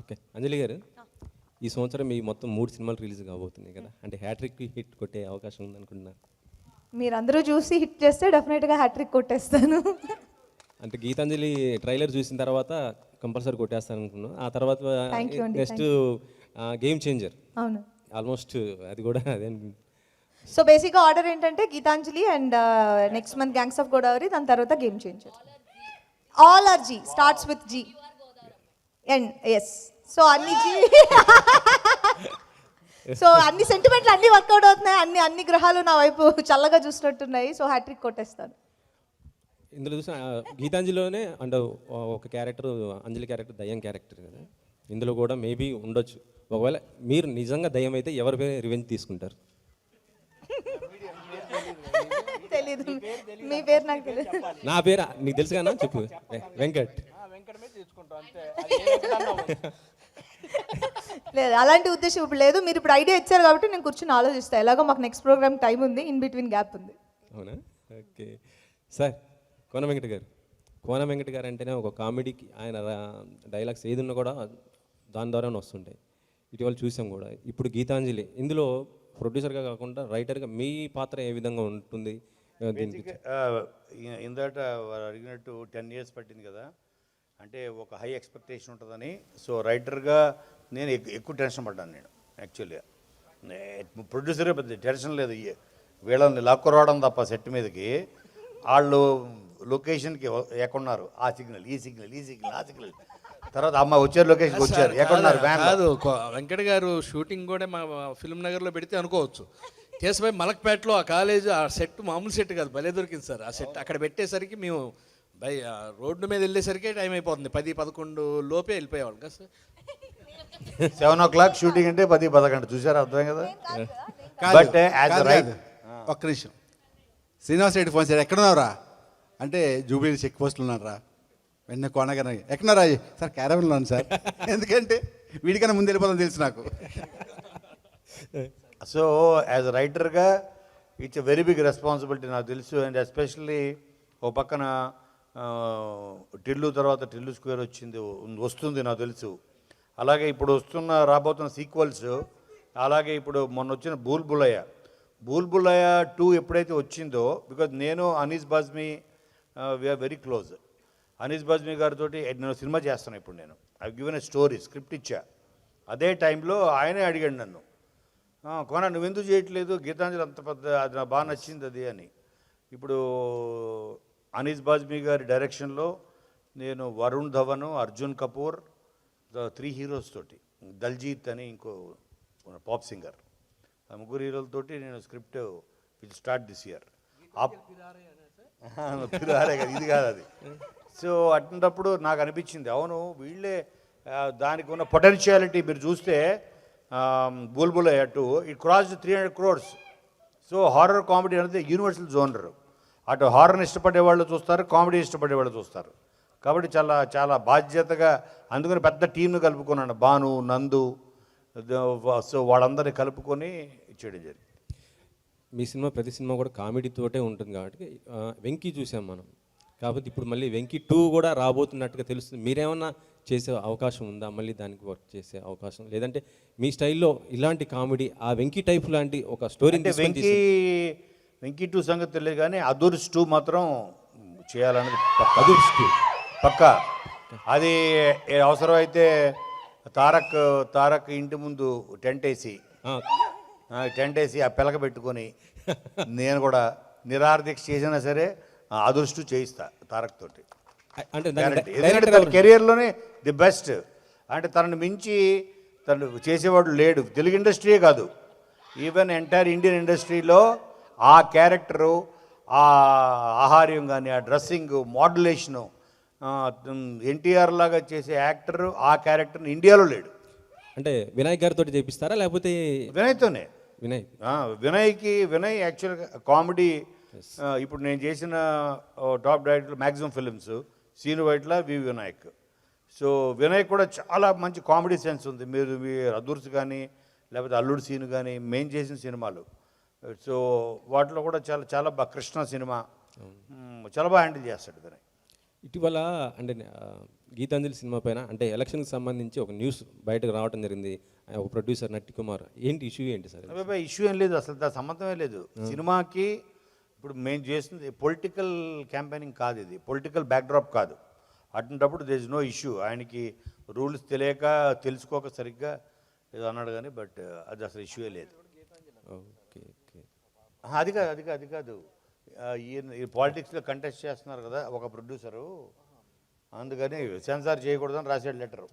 Okay అంజలి గారు, ఈ సంవత్సరం మీ మొత్తం 3 సినిమాలు రిలీజ్ కాబోతున్నాయి కదా, అంటే హ్యాట్రిక్ హిట్ కొట్టే అవకాశం ఉందనుకుంటున్నారు? మీరందరూ చూసి హిట్ చేస్తే డెఫినెట్గా హ్యాట్రిక్ కొట్టేస్తాను. అంటే గీతాంజలి ట్రైలర్ చూసిన తర్వాత కంపల్సరీ కొట్టేస్తాను అనుకున్నాను. ఆ తర్వాత Thank you అండి, నెక్స్ట్ గేమ్ చేంజర్, అవును. ఆల్మోస్ట్ అది కూడా అదే. సో బేసిక్గా ఆర్డర్ ఏంటంటే Geethanjali and next month gangs of Godavari, దాని తర్వాత game changer. All are G, starts with G and S. So అన్ని జీ. సో అన్ని సెంటిమెంట్లు అన్ని వర్కౌట్ అవుతున్నాయి, అన్ని గ్రహాలు నా వైపు చల్లగా చూసినట్టున్నాయి. సో హ్యాట్రిక్ కొట్టేస్తాను. ఇందులో చూసిన గీతాంజలిలోనే అంటే ఒక క్యారెక్టర్, అంజలి క్యారెక్టర్ దయ్యం క్యారెక్టర్ కదా, ఇందులో కూడా మేబీ ఉండొచ్చు. ఒకవేళ మీరు నిజంగా దయ్యం అయితే ఎవరిపై రివెంజ్ తీసుకుంటారు? తెలీదు, మీ పేరు నాకు తెలియదు. నా పేరు నీకు తెలుసు కదా, చెప్పు. వెంకట్. లేదు, అలాంటి ఉద్దేశం ఇప్పుడు లేదు. మీరు ఇప్పుడు ఐడియా ఇచ్చారు కాబట్టి నేను కూర్చొని ఆలోచిస్తాను. ఎలాగో మాకు నెక్స్ట్ ప్రోగ్రామ్ టైం ఉంది, ఇన్ బిట్వీన్ గ్యాప్ ఉంది. అవునా? Okay sir. కోన వెంకట గారు, కోన వెంకట గారు అంటేనే ఒక కామెడీకి ఆయన డైలాగ్స్ ఏది ఉన్నా కూడా దాని ద్వారానే వస్తుంటాయి. ఇటీవల చూసాం కూడా. ఇప్పుడు గీతాంజలి ఇందులో ప్రొడ్యూసర్గా కాకుండా రైటర్గా మీ పాత్ర ఏ విధంగా ఉంటుంది? ఇందాక అడిగినట్టు 10 years పట్టింది కదా, అంటే ఒక హై ఎక్స్పెక్టేషన్ ఉంటుందని. సో రైటర్గా నేను ఎక్కువ టెన్షన్ పడ్డాను. నేను యాక్చువల్గా ప్రొడ్యూసర్గా పెద్ద టెన్షన్ లేదు, వీళ్ళని లాక్కురావడం తప్ప సెట్ మీదకి. వాళ్ళు లొకేషన్కి ఎక్కడున్నారు, ఆ సిగ్నల్, ఈ సిగ్నల్, ఈ సిగ్నల్, ఆ సిగ్నల్, తర్వాత అమ్మ వచ్చారు, లొకేషన్కి వచ్చారు, ఎక్కడున్నారు వ్యాన్. కాదు, వెంకట గారు షూటింగ్ కూడా మా ఫిల్మ్ నగర్లో పెడితే అనుకోవచ్చు. కేసుపై మలక్పేటలో ఆ కాలేజ్, ఆ సెట్ మామూలు సెట్ కాదు, భలే దొరికింది సార్. ఆ సెట్ అక్కడ పెట్టేసరికి మేము రోడ్డు మీద వెళ్ళేసరికి టైం అయిపోతుంది, 10-11 లోపే వెళ్ళిపోయేవాళ్ళు కదా సార్. 7 o'clock షూటింగ్ అంటే 10-11 చూసారా, అర్థం కదా. బట్ యాజ్ రైట్, ఒక్క నిమిషం, శ్రీనివాస్ రెడ్డి ఫోన్ సార్ ఎక్కడున్నారా అంటే జూబ్లీ చెక్ పోస్టులు ఉన్నారా, వెన్న కోనగానే ఎక్కడున్నారా సార్, క్యారవన్లో ఉన్నాను సార్. ఎందుకంటే వీడికన్నా ముందు వెళ్ళిపోతాం తెలుసు నాకు. సో యాజ్ రైటర్గా it's a very big responsibility నాకు తెలుసు. అండ్ ఎస్పెషల్లీ ఓ పక్కన టిల్లు తర్వాత టిల్లు స్క్వేర్ వస్తుంది నాకు తెలుసు. అలాగే ఇప్పుడు రాబోతున్న సీక్వెల్స్, అలాగే ఇప్పుడు మొన్న వచ్చిన బూల్బులయ్య 2 ఎప్పుడైతే వచ్చిందో, బికాజ్ నేను Anees Bazmee we're very close. Anees Bazmee గారితో నేను సినిమా చేస్తాను ఇప్పుడు. నేను I given a story, script ఇచ్చా. అదే టైంలో ఆయనే అడిగాడు నన్ను, కోన నువ్వెందుకు చేయట్లేదు, గీతాంజలి అంత పెద్ద, అది నాకు బాగా నచ్చింది అది అని. ఇప్పుడు అనీస్ బాజ్మీ గారి డైరెక్షన్లో నేను వరుణ్ ధవన్, అర్జున్ కపూర్, 3 heroes తోటి, దల్జీత్ అని ఇంకో పాప్ సింగర్, ఆ 3 హీరోలతోటి నేను script will start this year. ఇది కాదు అది. సో అటువంటిప్పుడు నాకు అనిపించింది, అవును వీళ్ళే దానికి ఉన్న పొటెన్షియాలిటీ మీరు చూస్తే బుల్బులయ్య 2 it cross 300 crores. So horror comedy అనేది యూనివర్సల్ జోనర్. అటు హారర్ని ఇష్టపడే వాళ్ళు చూస్తారు, కామెడీ ఇష్టపడే వాళ్ళు చూస్తారు. కాబట్టి చాలా చాలా బాధ్యతగా, అందుకని పెద్ద టీంను కలుపుకున్నాను, భాను, నందు, సో వాళ్ళందరినీ కలుపుకొని చేయడం జరిగింది. మీ సినిమా ప్రతి సినిమా కూడా కామెడీతోటే ఉంటుంది కాబట్టి వెంకీ చూసాం మనం. కాబట్టి ఇప్పుడు మళ్ళీ వెంకీ 2 కూడా రాబోతున్నట్టుగా తెలుస్తుంది. మీరేమన్నా చేసే అవకాశం ఉందా, మళ్ళీ దానికి వర్క్ చేసే అవకాశం? లేదంటే మీ స్టైల్లో ఇలాంటి కామెడీ, ఆ వెంకీ టైప్ లాంటి ఒక స్టోరీ? వెంకీ 2 సంగతి తెలియదు, కానీ అదుర్స్ 2 మాత్రం చేయాలన్నది అదుర్స్ 2 పక్కా. అది అవసరమైతే తారక్ ఇంటి ముందు టెంట్ వేసి ఆ పిలక పెట్టుకొని నేను కూడా నిరార్థిక చేసినా సరే అదృష్టు చేయిస్తా తారక్ తోటి. అంటే ఎందుకంటే తన కెరియర్లోనే ది బెస్ట్. అంటే తనను మించి తను చేసేవాడు లేడు, తెలుగు ఇండస్ట్రీయే కాదు, ఈవెన్ ఎంటైర్ ఇండియన్ ఇండస్ట్రీలో. ఆ క్యారెక్టరు, ఆ ఆహార్యం కానీ, ఆ డ్రెస్సింగ్, మోడ్యులేషను, ఎన్టీఆర్ లాగా చేసే యాక్టర్ ఆ క్యారెక్టర్ని ఇండియాలో లేడు. అంటే వినాయక్ గారితో చేపిస్తారా లేకపోతే? వినయ్తోనే. వినయ్ యాక్చువల్గా కామెడీ. ఇప్పుడు నేను చేసిన top director maximum films, Seenu Vaitla, V Vinayak. So Vinay కూడా చాలా మంచి కామెడీ సెన్స్ ఉంది. మీరు అదుర్స్ కానీ లేకపోతే అల్లుడు సీను కానీ మెయిన్ చేసిన సినిమాలు, సో వాటిలో కూడా చాలా చాలా బాగా, కృష్ణ సినిమా చాలా బాగా హ్యాండిల్ చేస్తాడు వినయ్. ఇటీవల అంటే గీతాంజలి సినిమా పైన అంటే ఎలక్షన్కి సంబంధించి ఒక న్యూస్ బయటకు రావడం జరిగింది. ఒక ప్రొడ్యూసర్ నట్టి కుమార్, ఏంటి ఇష్యూ ఏంటి సార్? అబ్బాయి ఇష్యూ ఏం లేదు, అసలు దాని సంబంధమే లేదు. సినిమాకి ఇప్పుడు మేము చేస్తుంది పొలిటికల్ క్యాంపెయినింగ్ కాదు, ఇది పొలిటికల్ బ్యాక్డ్రాప్ కాదు. అటువంటప్పుడు దే ఇస్ నో ఇష్యూ. ఆయనకి రూల్స్ తెలియక తెలుసుకోక సరిగ్గా ఏదో అన్నాడు కానీ, బట్ అది అసలు ఇష్యూయే లేదు. Okay okay. అది కాదు ఈ పాలిటిక్స్లో కంటెస్ట్ చేస్తున్నారు కదా ఒక ప్రొడ్యూసరు, అందుకని సెన్సార్ చేయకూడదని రాసాడు లెటరు.